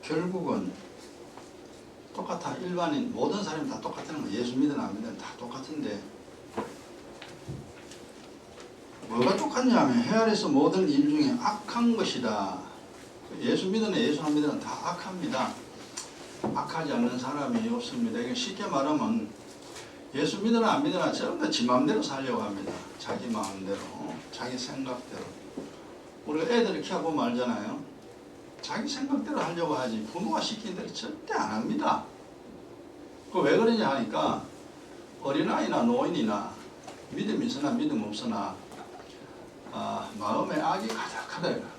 결국은 똑같아. 일반인 모든 사람이 다 똑같다는 거. 예수 믿으나 안 믿으나 다 똑같은데 뭐가 똑같냐면 해 아래서 모든 일 중에 악한 것이다. 예수 믿으나 예수 안 믿으나 다 악합니다. 악하지 않는 사람이 없습니다. 이게 쉽게 말하면 예수 믿으나 안 믿으나 전부 다 지 마음대로 살려고 합니다. 자기 마음대로, 자기 생각대로. 우리가 애들을 키워보면 알잖아요. 자기 생각대로 하려고 하지 부모가 시키는 대로 절대 안 합니다. 그 왜 그러냐 하니까 어린아이나 노인이나 믿음 있으나 믿음 없으나 마음에 악이 가득하다.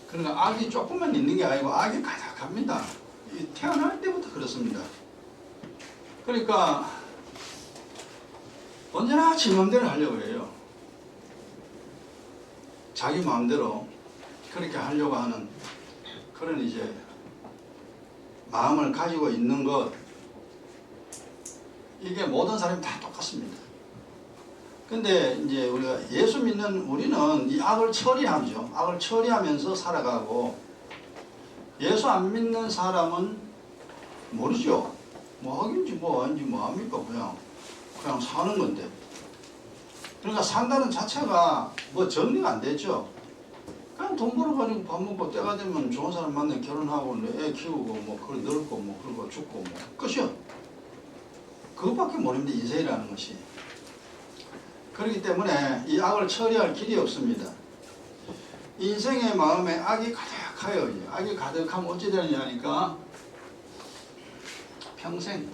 그러니까 악이 조금만 있는 게 아니고 악이 가득합니다. 태어날 때부터 그렇습니다. 그러니까 언제나 지 마음대로 하려고 해요. 자기 마음대로 그렇게 하려고 하는 그런 이제 마음을 가지고 있는 것, 이게 모든 사람이 다 똑같습니다. 근데 이제 우리가 예수 믿는 우리는 이 악을 처리하죠. 악을 처리하면서 살아가고, 예수 안 믿는 사람은 모르죠. 뭐 악인지 뭐 아닌지 뭐 합니까? 그냥 사는 건데. 그러니까 산다는 자체가 뭐 정리가 안 되죠. 그냥 돈 벌어가지고 밥 먹고 때가 되면 좋은 사람 만나 결혼하고 애 키우고 뭐 그걸 늙고 뭐 그러고 죽고 뭐 끝이요. 그것밖에 모릅니다. 인생이라는 것이. 그렇기 때문에 이 악을 처리할 길이 없습니다. 인생의 마음에 악이 가득하여. 악이 가득하면 어찌 되느냐니까 평생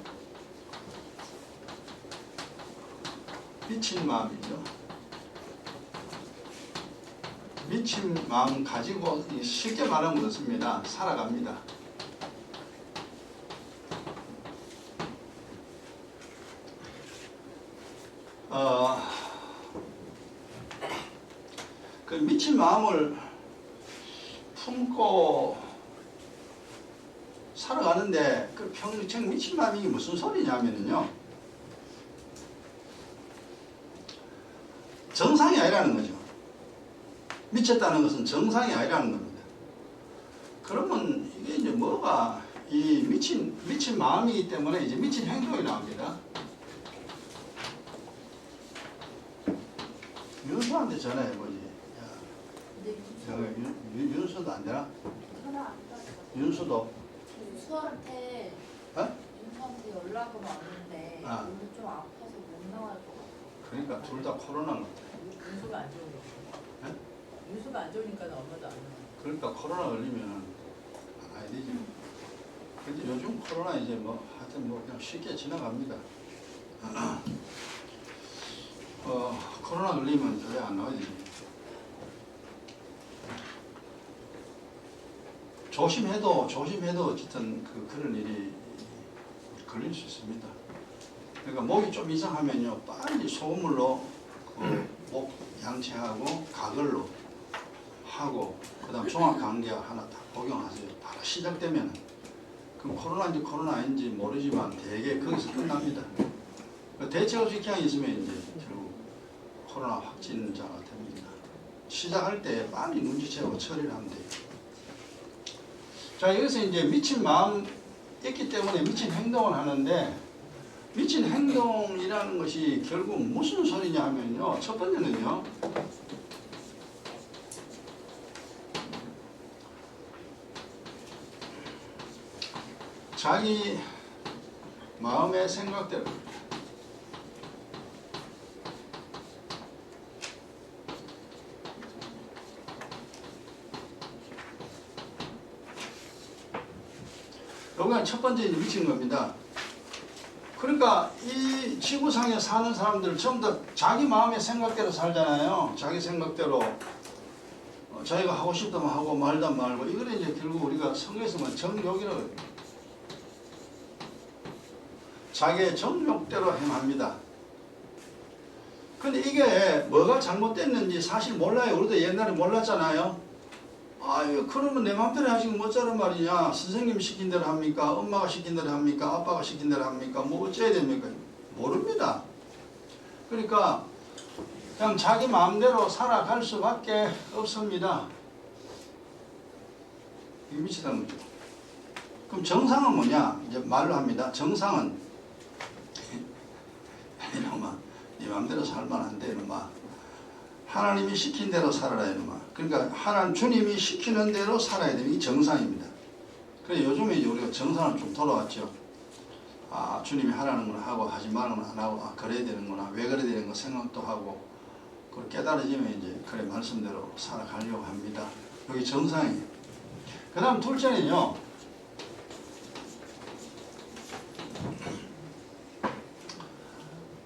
미친 마음이죠. 미친 마음 가지고 쉽게 말하면 그렇습니다. 살아갑니다. 그 미친 마음을 품고 살아가는데 그 평생 미친 마음이 무슨 소리냐면요, 정상이 아니라는 거죠. 미쳤다는 것은 정상이 아니라는 겁니다. 그러면 이게 이제 뭐가 이 미친 마음이기 때문에 이제 미친 행동이 나옵니다. 윤수한테 전화해보지. 윤수도 안 되나? 전화 안 받아. 윤수도? 윤수한테 어? 윤수한테 연락은 왔는데 오늘 좀 아파서 못 나갈 것 같아. 그러니까 둘 다 코로나인 것 같아. 윤수가 안 좋으니까. 네? 윤수가 안 좋으니까 엄마도 안 나가. 그러니까 코로나 걸리면 안 와야 되지. 근데 요즘 코로나 이제 뭐 하여튼 뭐 그냥 쉽게 지나갑니다. 코로나 걸리면 왜 안 나와야지. 조심해도 어쨌든 그런 일이 걸릴 수 있습니다. 그러니까 목이 좀 이상하면요, 빨리 소금물로 목 양치하고 가글로 하고, 그 다음 종합감기약 하나 딱 복용하세요. 바로 시작되면, 그럼 코로나인지 코로나 아닌지 모르지만 대개 거기서 끝납니다. 대책 없이 그냥 있으면 이제 결국 코로나 확진자가 됩니다. 시작할 때 빨리 눈치채고 처리를 하면 돼요. 자, 여기서 이제 미친 마음 있기 때문에 미친 행동을 하는데, 미친 행동이라는 것이 결국 무슨 소리냐 하면요, 첫 번째는요, 자기 마음의 생각대로 여기가 첫 번째 미친 겁니다. 그러니까 이 지구상에 사는 사람들 전부 다 자기 마음의 생각대로 살잖아요. 자기 생각대로 자기가 하고 싶다면 하고 말다 말고, 이거는 이제 결국 우리가 성경에서 뭐 정욕이라고 해요. 자기의 정욕대로 행합니다. 근데 이게 뭐가 잘못됐는지 사실 몰라요. 우리도 옛날에 몰랐잖아요. 아유, 그러면 내 맘대로 하시면 뭐자란 말이냐. 선생님 시킨 대로 합니까? 엄마가 시킨 대로 합니까? 아빠가 시킨 대로 합니까? 뭐 어째야 됩니까? 모릅니다. 그러니까 그냥 자기 마음대로 살아갈 수밖에 없습니다. 이게 미치다는 거죠. 그럼 정상은 뭐냐? 이제 말로 합니다. 정상은 이놈아, 네 마음대로 살면 안 돼, 이놈아. 하나님이 시킨 대로 살아라, 이놈아. 그러니까 하나님 주님이 시키는 대로 살아야 되는 게 정상입니다. 그래서 요즘에 이제 우리가 정상을 좀 돌아왔죠. 아, 주님이 하라는 걸 하고 하지 말라는 건 안 하고, 아, 그래야 되는구나, 왜 그래야 되는 거 생각도 하고, 그걸 깨달아지면 이제 그래 말씀대로 살아가려고 합니다. 여기 정상이에요. 그 다음 둘째는요,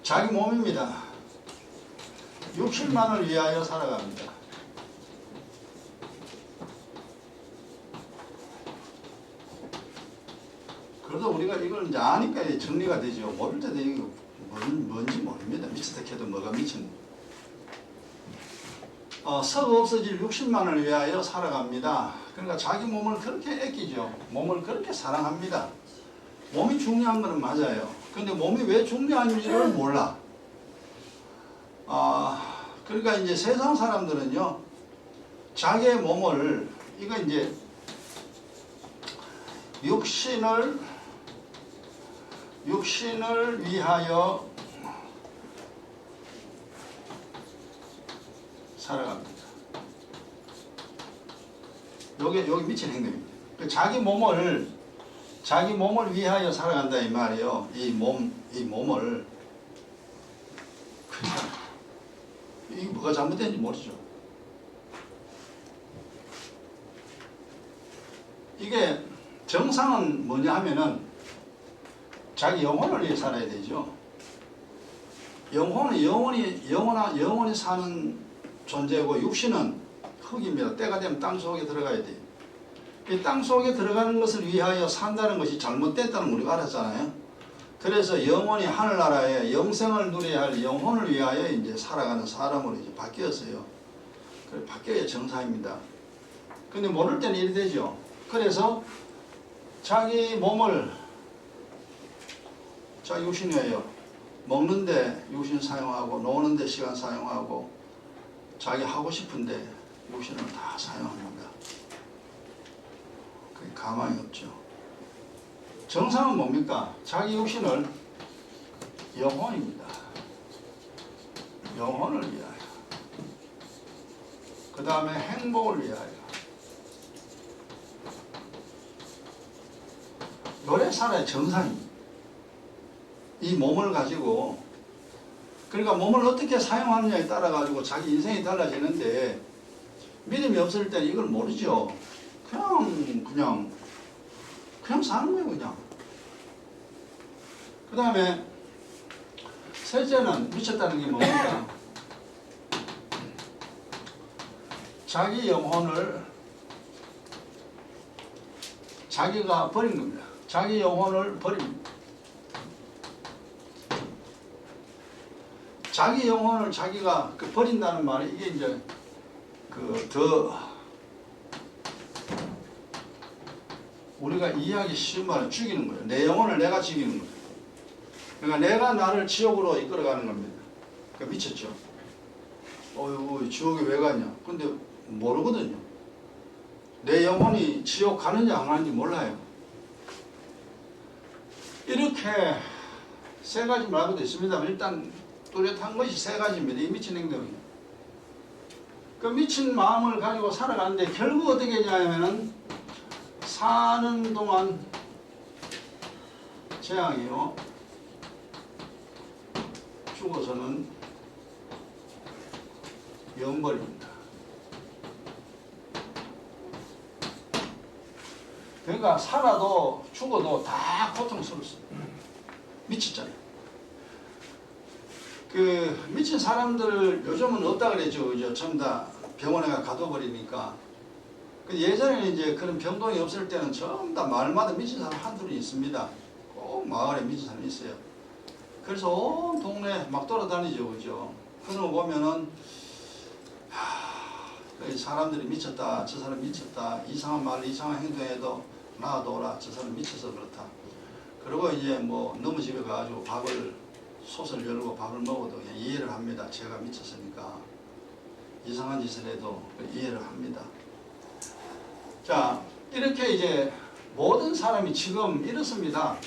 자기 몸입니다. 육신만을 위하여 살아갑니다. 그래도 우리가 이걸 이제 아니까 정리가 되죠. 모를 때도 이게 뭔지 모릅니다. 미치다 해도 뭐가 미친. 썩어 없어질 육신만을 위하여 살아갑니다. 그러니까 자기 몸을 그렇게 아끼죠. 몸을 그렇게 사랑합니다. 몸이 중요한 거는 맞아요. 근데 몸이 왜 중요한지를 몰라. 그러니까 이제 세상 사람들은요, 자기의 몸을, 이거 이제 육신을 위하여 살아갑니다. 여기 미친 행동입니다. 자기 몸을 위하여 살아간다 이 말이에요. 이 몸을 그냥 이게 뭐가 잘못된지 모르죠. 이게 정상은 뭐냐 하면은 자기 영혼을 위해 살아야 되죠. 영혼은 영원히 사는 존재고, 육신은 흙입니다. 때가 되면 땅 속에 들어가야 돼요. 이 땅 속에 들어가는 것을 위하여 산다는 것이 잘못됐다는 걸 우리가 알았잖아요. 그래서 영원히 하늘나라에 영생을 누려야 할 영혼을 위하여 이제 살아가는 사람으로 이제 바뀌었어요. 그래 바뀌어야 정상입니다. 근데 모를 때는 이리 되죠. 그래서 자기 몸을 자기 육신이에요. 먹는데 육신 사용하고, 노는데 시간 사용하고, 자기 하고 싶은데 육신을 다 사용합니다. 그게 가망이 없죠. 정상은 뭡니까? 자기 육신을 영혼입니다. 영혼을 위하여. 그 다음에 행복을 위하여. 요래 살아야 정상입니다. 이 몸을 가지고, 그러니까 몸을 어떻게 사용하느냐에 따라 가지고 자기 인생이 달라지는데, 믿음이 없을 때는 이걸 모르죠. 그냥 사는 거예요, 그냥. 그 다음에 셋째는 미쳤다는 게 뭡니까? 자기 영혼을 자기가 버린 겁니다. 자기 영혼을 버립니다. 자기 영혼을 자기가 버린다는 말이, 이게 이제 우리가 이해하기 쉬운 말은 죽이는 거예요. 내 영혼을 내가 죽이는 거예요. 그러니까 내가 나를 지옥으로 이끌어가는 겁니다. 그러니까 미쳤죠. 지옥에 왜 가냐? 근데 모르거든요. 내 영혼이 지옥 가는지 안 가는지 몰라요. 이렇게 세 가지 말고도 있습니다. 일단 뚜렷한 것이 세 가지입니다. 이 미친 행동이. 그 미친 마음을 가지고 살아가는데 결국 어떻게 하냐면은 사는 동안 재앙이요, 죽어서는 영벌입니다. 그러니까 살아도 죽어도 다 고통스럽습니다. 미쳤잖아요. 미친 사람들 요즘은 없다 그랬죠. 그죠? 전부 다 병원에 가둬버리니까. 예전에는 이제 그런 병동이 없을 때는 전부 다 마을마다 미친 사람 한둘이 있습니다. 꼭 마을에 미친 사람이 있어요. 그래서 온 동네 막 돌아다니죠. 그죠? 그런 거 보면은, 사람들이 미쳤다, 저 사람 미쳤다, 이상한 말, 이상한 행동해도 놔둬라, 저 사람 미쳐서 그렇다. 그리고 이제 뭐 너무 집에 가가지고 밥을 솥을 열고 밥을 먹어도 그냥 이해를 합니다. 제가 미쳤으니까 이상한 짓을 해도 이해를 합니다. 자, 이렇게 이제 모든 사람이 지금 이렇습니다.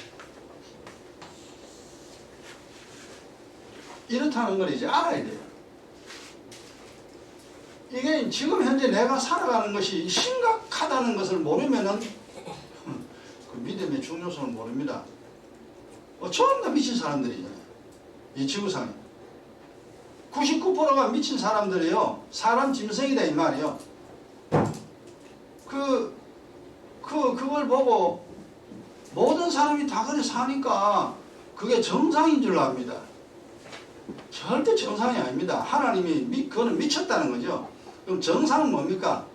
이렇다는 걸 이제 알아야 돼요. 이게 지금 현재 내가 살아가는 것이 심각하다는 것을 모르면은 그 믿음의 중요성을 모릅니다. 전부 다 미친 사람들이잖아요. 이 지구상에 99%가 미친 사람들이에요. 사람 짐승이다 이 말이에요. 그걸 보고 모든 사람이 다 그래 사니까 그게 정상인 줄 압니다. 절대 정상이 아닙니다. 하나님이 그거는 미쳤다는 거죠. 그럼 정상은 뭡니까?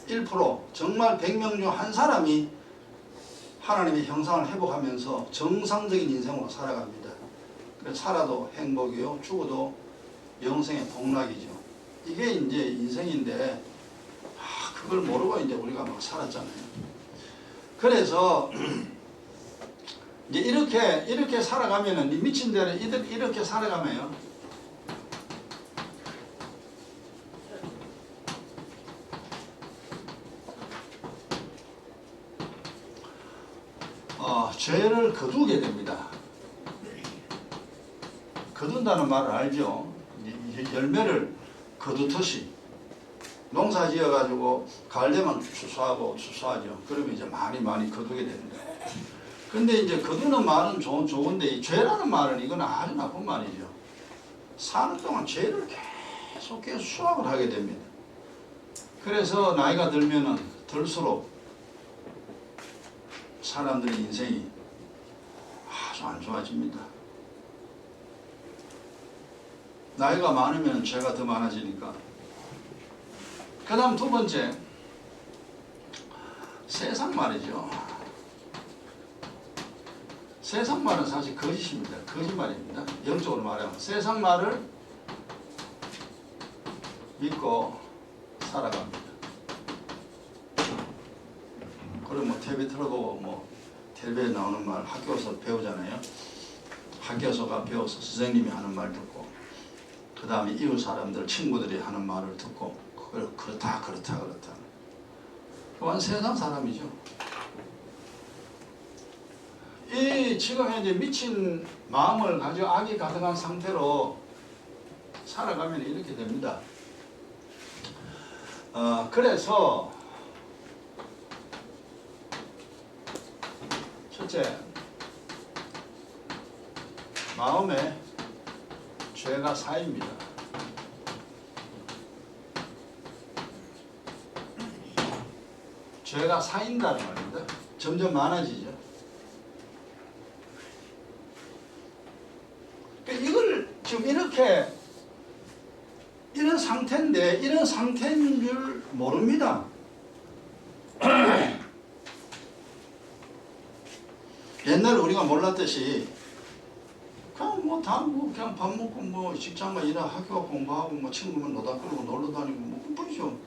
1% 정말 100명 중 한 사람이 하나님의 형상을 회복하면서 정상적인 인생으로 살아갑니다. 그래서 살아도 행복이요, 죽어도 영생의 복락이죠. 이게 이제 인생인데 그걸 모르고 이제 우리가 막 살았잖아요. 그래서 이제 이렇게 살아가면은 미친 대로 이렇게 살아가면요. 죄를 거두게 됩니다. 거둔다는 말을 알죠. 열매를 거두듯이 농사 지어가지고 가을 되면 추수하죠. 그러면 이제 많이 거두게 됩니다. 근데 이제 거두는 말은 좋은데 이 죄라는 말은 이건 아주 나쁜 말이죠. 사는 동안 죄를 계속 수확을 하게 됩니다. 그래서 나이가 들면은 들수록 사람들의 인생이 아주 안 좋아집니다. 나이가 많으면 죄가 더 많아지니까. 그 다음 두 번째, 세상 말이죠. 세상 말은 사실 거짓입니다. 거짓말입니다. 영적으로 말하면 세상 말을 믿고 살아갑니다. 그럼 뭐 TV 틀어보고 뭐 텔레비에 나오는 말 학교에서 배우잖아요. 학교에서 배워서 선생님이 하는 말 듣고 그 다음에 이웃 사람들 친구들이 하는 말을 듣고 그걸 그렇다. 그건 세상 사람이죠. 이 지금 현재 미친 마음을 가지고 악이 가득한 상태로 살아가면 이렇게 됩니다. 그래서 첫째, 마음에 죄가 쌓입니다. 죄가 쌓인다는 말입니다. 점점 많아지죠. 이걸 지금 이런 상태인데 이런 상태인 줄 모릅니다. 옛날에 우리가 몰랐듯이 그냥 밥 먹고 직장만 일하고 학교 공부하고 친구만 노다 끌고 놀러 다니고 그뿐이죠.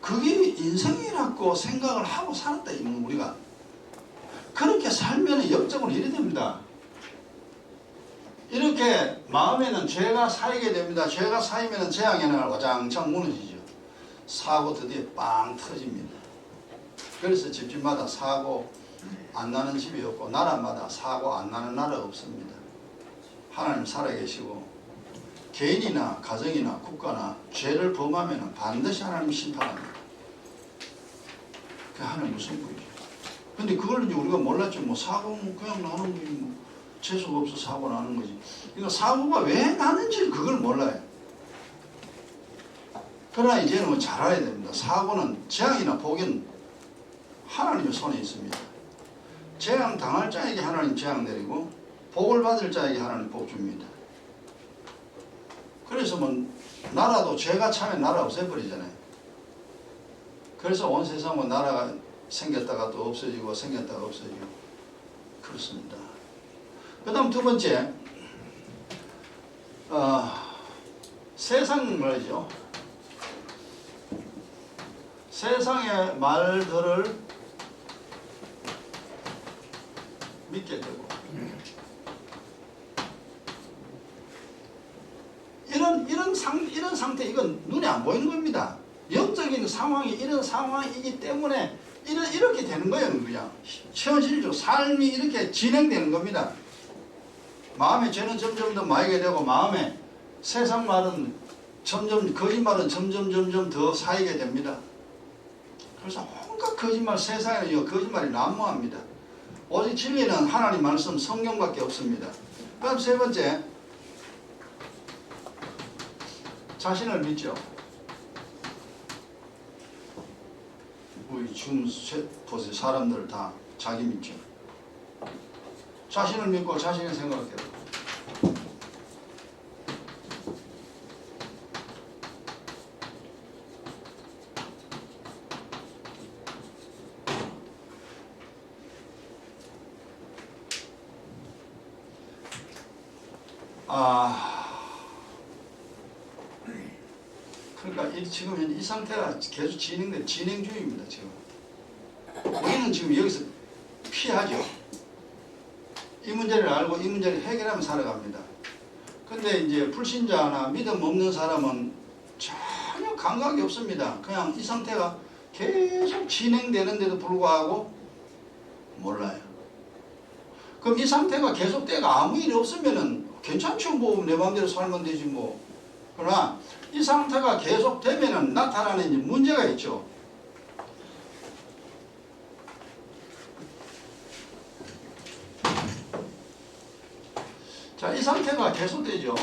그게 인생이라고 생각을 하고 살았다 이건 우리가. 그렇게 살면 영적으로 이래 됩니다. 이렇게 마음에는 죄가 쌓이게 됩니다. 죄가 쌓이면 재앙의 날 와장창 무너지죠. 사고 드디어 빵 터집니다. 그래서 집집마다 사고 안 나는 집이 없고 나라마다 사고 안 나는 나라 없습니다. 하나님 살아계시고 개인이나 가정이나 국가나 죄를 범하면 반드시 하나님 심판합니다. 그 하나님 무슨 부이죠. 근데 그걸 이제 우리가 몰랐죠. 사고 그냥 나는 거지 재수가 없어 사고 나는 거지. 그러니까 사고가 왜 나는지 그걸 몰라요. 그러나 이제는 잘 알아야 됩니다. 사고는 재앙이나 복은 하나님의 손에 있습니다. 재앙 당할 자에게 하나님 재앙 내리고 복을 받을 자에게 하나님 복 줍니다. 그래서 나라도 죄가 차면 나라 없애버리잖아요. 그래서 온 세상 나라가 생겼다가 또 없어지고 생겼다가 없어지고 그렇습니다. 그 다음 두 번째, 세상 말이죠. 세상의 말들을 믿게 되고 이런 상태, 이건 눈에 안 보이는 겁니다. 영적인 상황이 이런 상황이기 때문에 이렇게 되는 거예요. 그냥 현실적으로 삶이 이렇게 진행되는 겁니다. 마음의 죄는 점점 더 많게 되고, 마음에 세상 말은 거짓말은 점점 더 쌓이게 됩니다. 그래서 온갖 거짓말, 세상에 거짓말이 난무합니다. 오직 진리는 하나님 말씀 성경밖에 없습니다. 그럼 세 번째, 자신을 믿죠. 우리 지금 보세요. 사람들 다 자기 믿죠. 자신을 믿고 자신의 생각을 해요. 그러니까 지금 이 상태가 계속 진행 중입니다. 지금 우리는 지금 여기서 피하죠. 이 문제를 알고 이 문제를 해결하며 살아갑니다. 근데 이제 불신자나 믿음 없는 사람은 전혀 감각이 없습니다. 그냥 이 상태가 계속 진행되는데도 불구하고 몰라요. 그럼 이 상태가 계속되가 아무 일이 없으면은 괜찮죠. 뭐 내 마음대로 살면 되지 뭐. 그러나 이 상태가 계속되면은 나타나는 이제 문제가 있죠. 자, 이 상태가 계속되죠.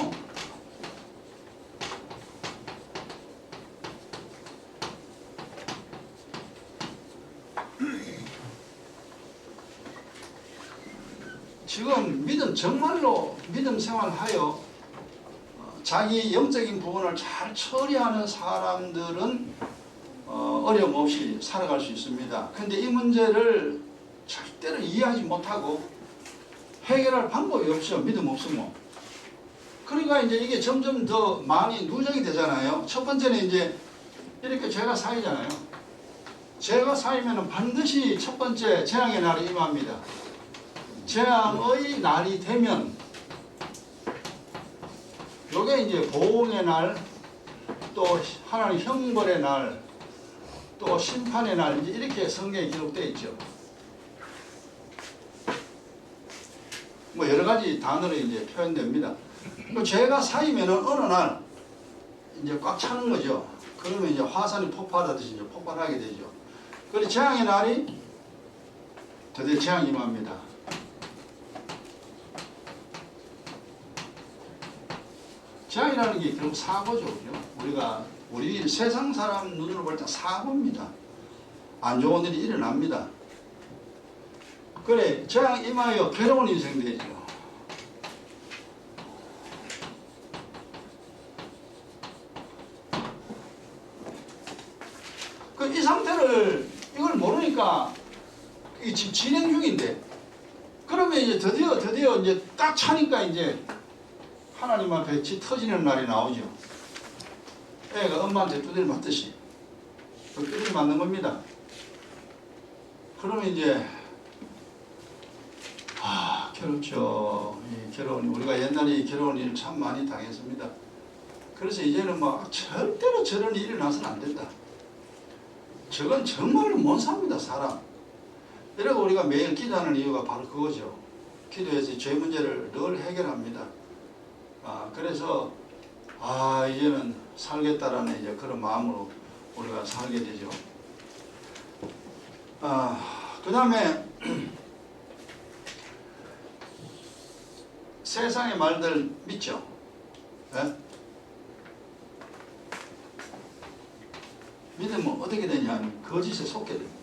지금 정말로 믿음 생활하여 자기 영적인 부분을 잘 처리하는 사람들은 어려움 없이 살아갈 수 있습니다. 근데 이 문제를 절대로 이해하지 못하고 해결할 방법이 없죠. 믿음 없으면. 그러니까 이제 이게 점점 더 많이 누적이 되잖아요. 첫 번째는 이제 이렇게 죄가 쌓이잖아요. 죄가 쌓이면 반드시 첫 번째 재앙의 날이 임합니다. 재앙의 날이 되면 요게 이제 보응의 날, 또 하나님 형벌의 날, 또 심판의 날, 이제 이렇게 성경에 기록되어 있죠. 뭐 여러 가지 단어로 이제 표현됩니다. 그 죄가 쌓이면은 어느 날 이제 꽉 차는 거죠. 그러면 이제 화산이 폭발하듯이 이제 폭발하게 되죠. 그리고 재앙의 날이 드디어 재앙이 임합니다. 재앙이라는 게 결국 사고죠. 그죠? 우리 세상 사람 눈으로 볼 때 사고입니다. 안 좋은 일이 일어납니다. 그래, 재앙 임하여 괴로운 인생 되죠. 이 상태를, 이걸 모르니까, 이게 지금 진행 중인데, 그러면 이제 드디어 이제 딱 차니까 이제 하나님 앞에 지 터지는 날이 나오죠. 애가 엄마한테 두드려 맞듯이. 두드려 맞는 겁니다. 그러면 이제, 괴롭죠. 이 괴로운, 우리가 옛날에 이 괴로운 일을 참 많이 당했습니다. 그래서 이제는 막 절대로 저런 일이 일어나서는 안 된다. 저건 정말로 못 삽니다, 사람. 이러고 우리가 매일 기도하는 이유가 바로 그거죠. 기도해서 죄 문제를 늘 해결합니다. 그래서, 이제는 살겠다라는 이제 그런 마음으로 우리가 살게 되죠. 그 다음에, 세상의 말들 믿죠? 네? 믿으면 어떻게 되냐면 거짓에 속게 됩니다.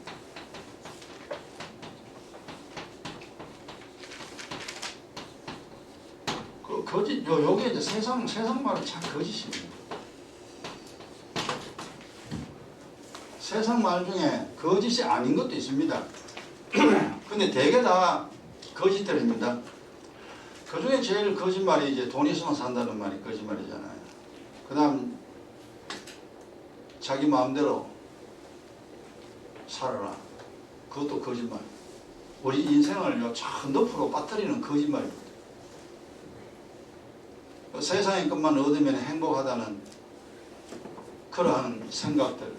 그 거짓, 요게 이제 세상 말은 참 거짓입니다. 세상 말 중에 거짓이 아닌 것도 있습니다. 근데 대개 다 거짓들입니다. 그 중에 제일 거짓말이 이제 돈 있으면 산다는 말이 거짓말이잖아요. 그 다음, 자기 마음대로 살아라. 그것도 거짓말. 우리 인생을 저 높으로 빠뜨리는 거짓말입니다. 세상의 것만 얻으면 행복하다는 그러한 생각들,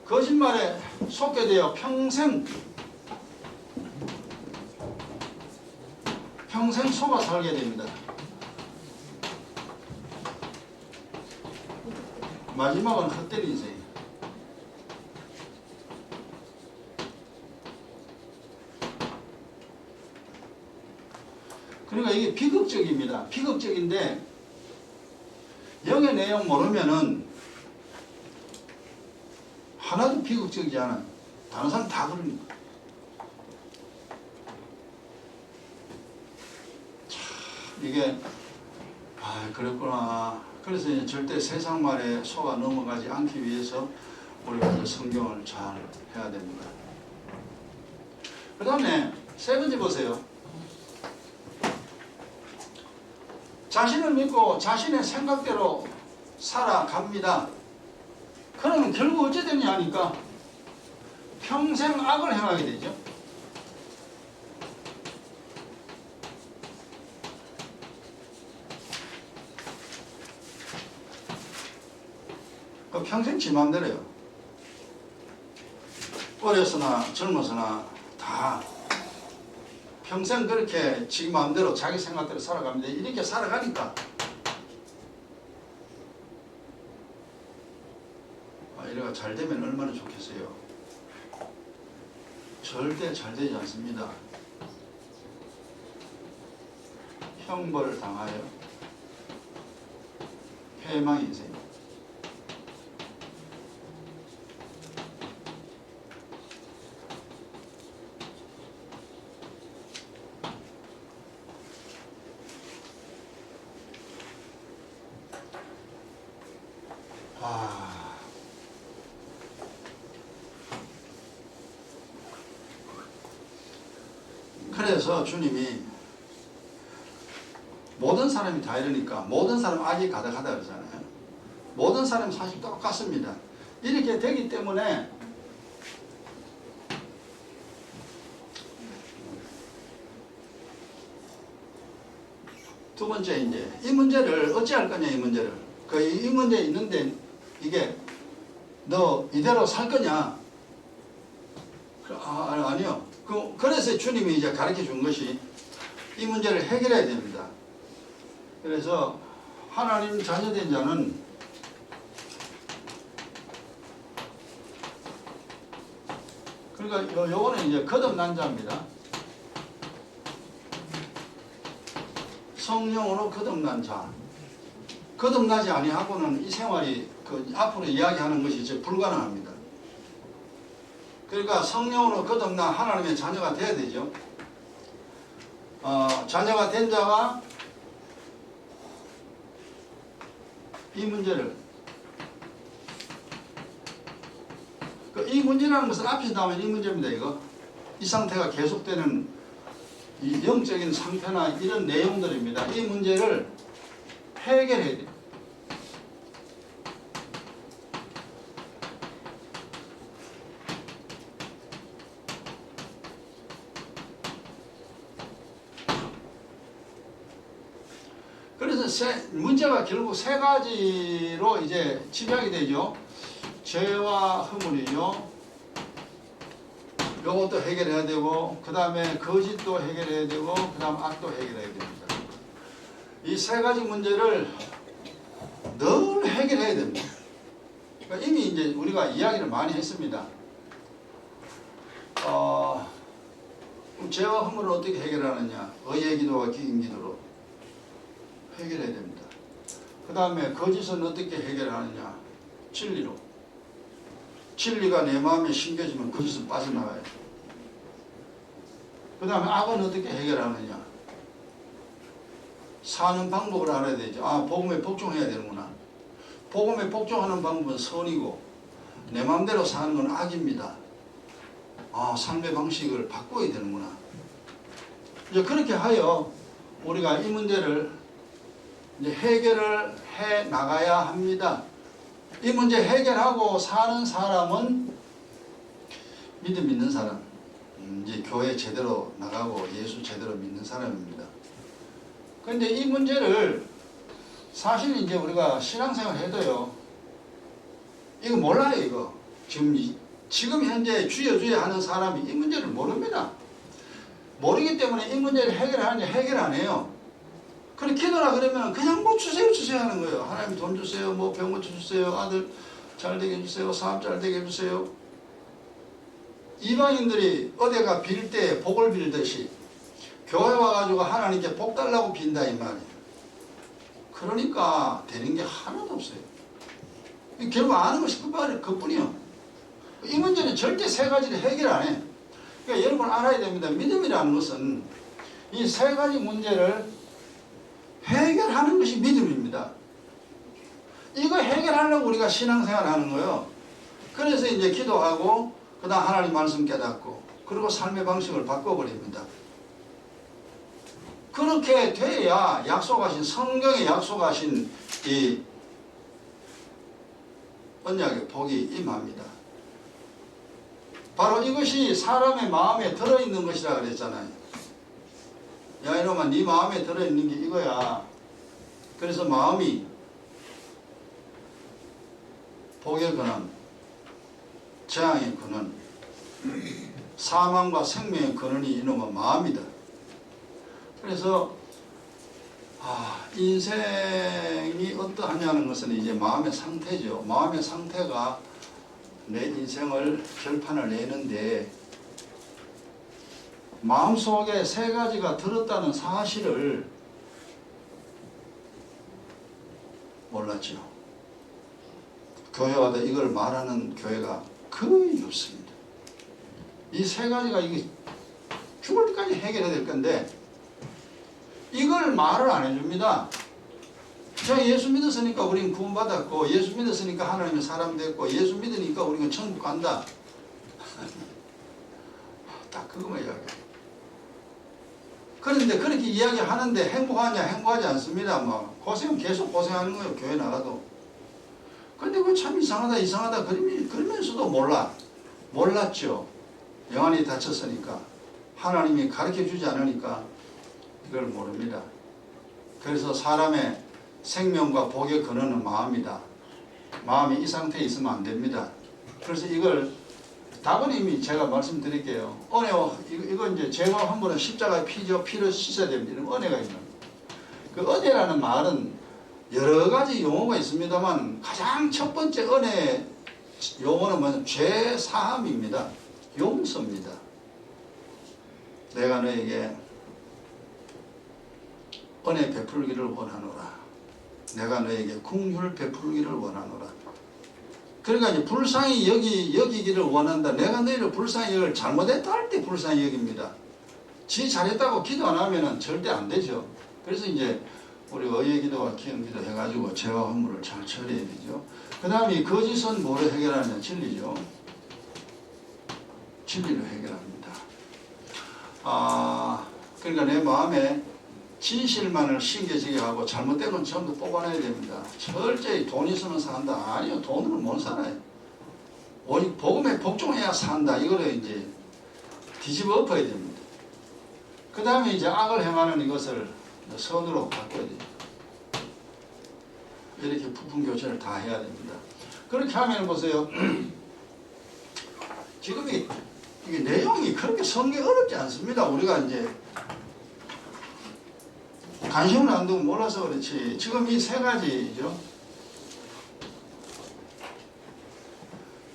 거짓말에 속게 되어 평생 속아 살게 됩니다. 마지막은 헛된 인생. 그러니까 이게 비극적입니다. 비극적인데 영의 내용 모르면은 하나도 비극적이지 않아요. 다른 사람 다 그러니까. 참 이게 그랬구나. 그래서 이제 절대 세상 말에 속아 넘어가지 않기 위해서 우리가 이제 성경을 잘 해야 됩니다. 그 다음에 세 번째 보세요. 자신을 믿고 자신의 생각대로 살아갑니다. 그러면 결국 어찌 되냐 하니까 평생 악을 행하게 되죠. 평생 지 맘대로요. 어려서나 젊어서나 다 평생 그렇게 지 마음대로 자기 생각대로 살아갑니다. 이렇게 살아가니까 이래가 잘 되면 얼마나 좋겠어요. 절대 잘 되지 않습니다. 형벌을 당하여 패망의 인생. 그래서 주님이 모든 사람이 다 이러니까 모든 사람 악이 가득하다 그러잖아요. 모든 사람이 사실 똑같습니다. 이렇게 되기 때문에 두 번째 이제 이 문제를 어찌할 거냐. 이 문제를 이 문제 있는데 이게 너 이대로 살 거냐. 아니요. 그래서 주님이 이제 가르쳐 준 것이 이 문제를 해결해야 됩니다. 그래서 하나님 자녀된 자는 그러니까 요거는 이제 거듭난 자입니다. 성령으로 거듭난 자. 거듭나지 아니하고는 이 생활이 앞으로 이야기하는 것이 이제 불가능합니다. 그러니까 성령으로 거듭나 하나님의 자녀가 돼야 되죠. 자녀가 된 자가 이 문제를 이 문제라는 것은 앞에서 나오면 이 문제입니다. 이 상태가 계속되는 이 영적인 상태나 이런 내용들입니다. 이 문제를 해결해야 돼요. 그래서 문제가 결국 세 가지로 이제 집약이 되죠. 죄와 허물이죠. 요것도 해결해야 되고, 그 다음에 거짓도 해결해야 되고, 그 다음 악도 해결해야 됩니다. 이 세 가지 문제를 늘 해결해야 됩니다. 그러니까 이미 이제 우리가 이야기를 많이 했습니다. 그럼 죄와 허물을 어떻게 해결하느냐? 의의 기도와 기인 기도로 해결해야 됩니다. 그 다음에 거짓은 어떻게 해결하느냐? 진리로. 진리가 내 마음에 심겨지면 거짓은 빠져나가요. 그 다음에 악은 어떻게 해결하느냐? 사는 방법을 알아야 되죠. 복음에 복종해야 되는구나. 복음에 복종하는 방법은 선이고 내 마음대로 사는 건 악입니다. 삶의 방식을 바꿔야 되는구나. 이제 그렇게 하여 우리가 이 문제를 이제 해결을 해 나가야 합니다. 이 문제 해결하고 사는 사람은 믿음 있는 사람, 이제 교회 제대로 나가고 예수 제대로 믿는 사람입니다. 그런데 이 문제를 사실 이제 우리가 신앙생활 해도요, 이거 몰라요, 이거. 지금 현재 주여 하는 사람이 이 문제를 모릅니다. 모르기 때문에 이 문제를 해결하느냐 해결 안 해요. 그래 기도라 그러면 그냥 뭐 주세요 하는 거예요. 하나님 돈 주세요, 뭐 병원 주세요, 아들 잘 되게 해주세요, 사업 잘 되게 해주세요. 이방인들이 어디가 빌 때 복을 빌듯이 교회 와가지고 하나님께 복 달라고 빈다 이 말이에요. 그러니까 되는 게 하나도 없어요. 결국 아는 것이 그뿐이요. 이 문제는 절대 세 가지를 해결 안 해. 그러니까 여러분 알아야 됩니다. 믿음이라는 것은 이 세 가지 문제를 해결하는 것이 믿음입니다. 이거 해결하려고 우리가 신앙생활 하는 거예요. 그래서 이제 기도하고 그 다음 하나님 말씀 깨닫고 그리고 삶의 방식을 바꿔버립니다. 그렇게 돼야 약속하신 성경에 약속하신 이 언약의 복이 임합니다. 바로 이것이 사람의 마음에 들어있는 것이라 그랬잖아요. 야 이놈아 네 마음에 들어있는 게 이거야. 그래서 마음이 복의 근원, 재앙의 근원, 사망과 생명의 근원이 이놈의 마음이다. 그래서 인생이 어떠하냐는 것은 이제 마음의 상태죠. 마음의 상태가 내 인생을 결판을 내는데 마음속에 세 가지가 들었다는 사실을 몰랐죠. 교회와도 이걸 말하는 교회가 거의 없습니다. 이 세 가지가 이게 죽을 때까지 해결해야 될 건데 이걸 말을 안 해줍니다. 자, 예수 믿었으니까 우리는 구원받았고 예수 믿었으니까 하나님의 사람 됐고 예수 믿으니까 우리는 천국 간다. 딱 그것만 이야기해요. 그런데 그렇게 이야기하는데 행복하냐? 행복하지 않습니다. 뭐 고생은 계속 고생하는 거예요. 교회 나가도. 근데 그거 참 이상하다 그러면서도 몰랐죠. 영안이 닫혔으니까 하나님이 가르쳐주지 않으니까 이걸 모릅니다. 그래서 사람의 생명과 복의 근원은 마음이다. 마음이 이 상태에 있으면 안 됩니다. 그래서 이걸 답은 이미 제가 말씀드릴게요. 이거 이제 죄가 한 번은 십자가의 피죠. 피를 씻어야 됩니다. 이런 은혜가 있는. 그 은혜라는 말은 여러 가지 용어가 있습니다만 가장 첫 번째 은혜 용어는 뭐냐면 죄 사함입니다. 용서입니다. 내가 너에게 은혜 베풀기를 원하노라. 내가 너에게 긍휼 베풀기를 원하노라. 그러니까 이제 불쌍히 여기기를 원한다. 내가 너희를 불쌍히 여기를 잘못했다 할 때 불쌍히 여깁니다. 지 잘했다고 기도 안 하면은 절대 안 되죠. 그래서 이제 우리 의의 기도와 기은 기도 해가지고 죄와 허물을 잘 처리해야 되죠. 그 다음에 거짓은 뭐를 해결하냐? 진리죠. 진리로 해결합니다. 그러니까 내 마음에 진실만을 신겨지게 하고 잘못된 건 전부 뽑아내야 됩니다. 철저히 돈 있으면 산다. 아니요, 돈으로 못 살아요. 오직 복음에 복종해야 산다. 이거를 이제 뒤집어 엎어야 됩니다. 그 다음에 이제 악을 행하는 이것을 선으로 바꿔야 돼요. 이렇게 부품 교체를 다 해야 됩니다. 그렇게 하면 보세요. 지금 이게 내용이 그렇게 성경이 어렵지 않습니다. 우리가 이제 관심을 안 두고 몰라서 그렇지. 지금 이 세 가지죠.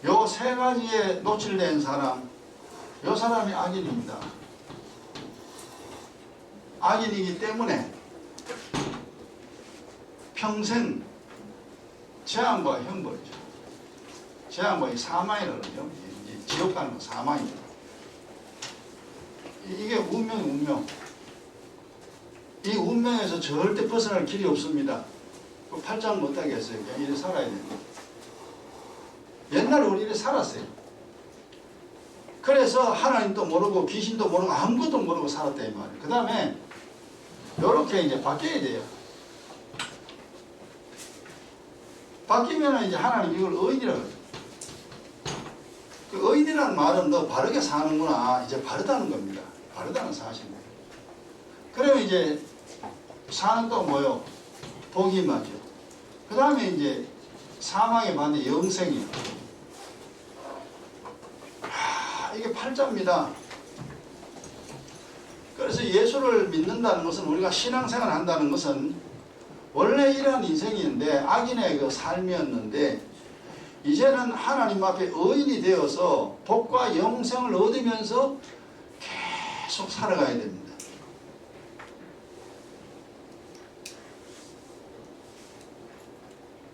요 세 가지에 노출된 사람, 요 사람이 악인입니다. 악인이기 때문에 평생 재앙과 형벌이죠. 재앙과 이 사망이라고 그러죠. 지옥 가는 건 사망입니다. 이게 운명. 이 운명에서 절대 벗어날 길이 없습니다. 팔짱 못하게 했어요. 그냥 이래 살아야 됩니다. 옛날에 우리 이래 살았어요. 그래서 하나님도 모르고 귀신도 모르고 아무것도 모르고 살았다 이 말이에요. 그 다음에 이렇게 이제 바뀌어야 돼요. 바뀌면 이제 하나님 이걸 의인이라고 해요. 그 의인이라는 말은 너 바르게 사는구나. 이제 바르다는 겁니다. 바르다는 사실입니다. 그러면 이제 사는 또 뭐요? 복이 임하죠. 그 다음에 이제 사망의 반대 영생이요. 이게 8자입니다. 그래서 예수를 믿는다는 것은, 우리가 신앙생활을 한다는 것은 원래 이러한 인생인데 악인의 그 삶이었는데 이제는 하나님 앞에 의인이 되어서 복과 영생을 얻으면서 계속 살아가야 됩니다.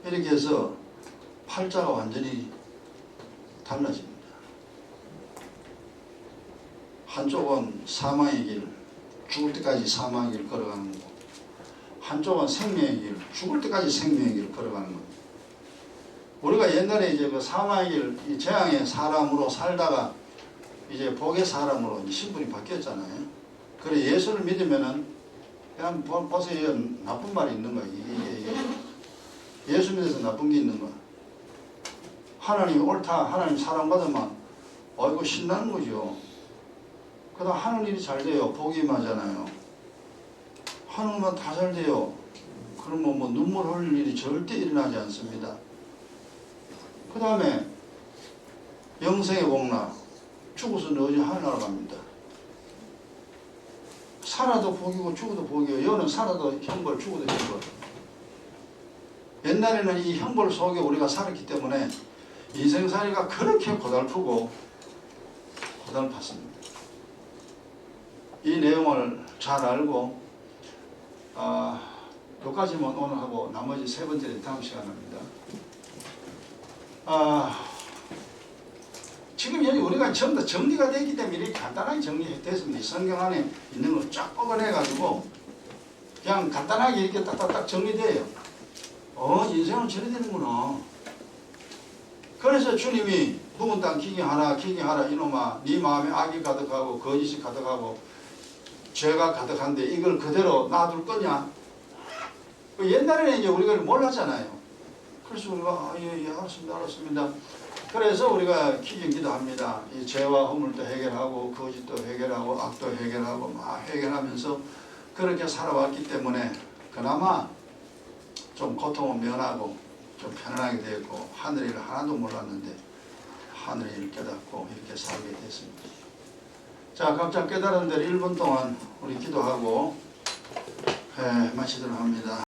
이렇게 해서 8자가 완전히 달라집니다. 한쪽은 사망의 길, 죽을 때까지 사망의 길 걸어가는 거고, 한쪽은 생명의 길, 죽을 때까지 생명의 길을 걸어가는 겁니다. 우리가 옛날에 이제 그 사망의 길, 이 재앙의 사람으로 살다가 이제 복의 사람으로 이제 신분이 바뀌었잖아요. 그래 예수를 믿으면은 그냥 보세요. 나쁜 말이 있는 거야. 이게 예수 믿어서 나쁜 게 있는 거야. 하나님 옳다, 하나님 사랑받으면 아이고 신나는 거죠. 그 다음 하는 일이 잘 돼요. 복이 임하잖아요. 하는 것만 다 잘 돼요. 그러면 뭐 눈물 흘릴 일이 절대 일어나지 않습니다. 그 다음에 영생의 복나, 죽어서 어디 하늘나라 갑니다. 살아도 복이고 죽어도 복이에요. 여는 살아도 형벌, 죽어도 형벌. 옛날에는 이 형벌 속에 우리가 살았기 때문에 인생살이가 그렇게 고달프고 고달팠습니다. 이 내용을 잘 알고 여기까지만 오늘 하고 나머지 세 번째는 다음 시간에 합니다. 지금 여기 우리가 전부 다 정리가 되기 때문에 이렇게 간단하게 정리됐습니다. 성경 안에 있는 걸 쫙 뽑아내가지고 그냥 간단하게 이렇게 딱딱딱 정리돼요. 인생은 저래 되는구나. 그래서 주님이 묵은 땅 기경하라 기경하라 이놈아, 네 마음에 악이 가득하고 거짓이 가득하고 죄가 가득한데 이걸 그대로 놔둘 거냐? 옛날에는 이제 우리가 몰랐잖아요. 그래서 우리가 예, 알았습니다. 그래서 우리가 기도합니다. 이 죄와 허물도 해결하고 거짓도 해결하고 악도 해결하고 막 해결하면서 그렇게 살아왔기 때문에 그나마 좀 고통을 면하고 좀 편안하게 되었고 하늘의 일을 하나도 몰랐는데 하늘의 일을 깨닫고 이렇게 살게 됐습니다. 자, 각자 깨달은 대로 1분 동안 우리 기도하고 마치도록 합니다.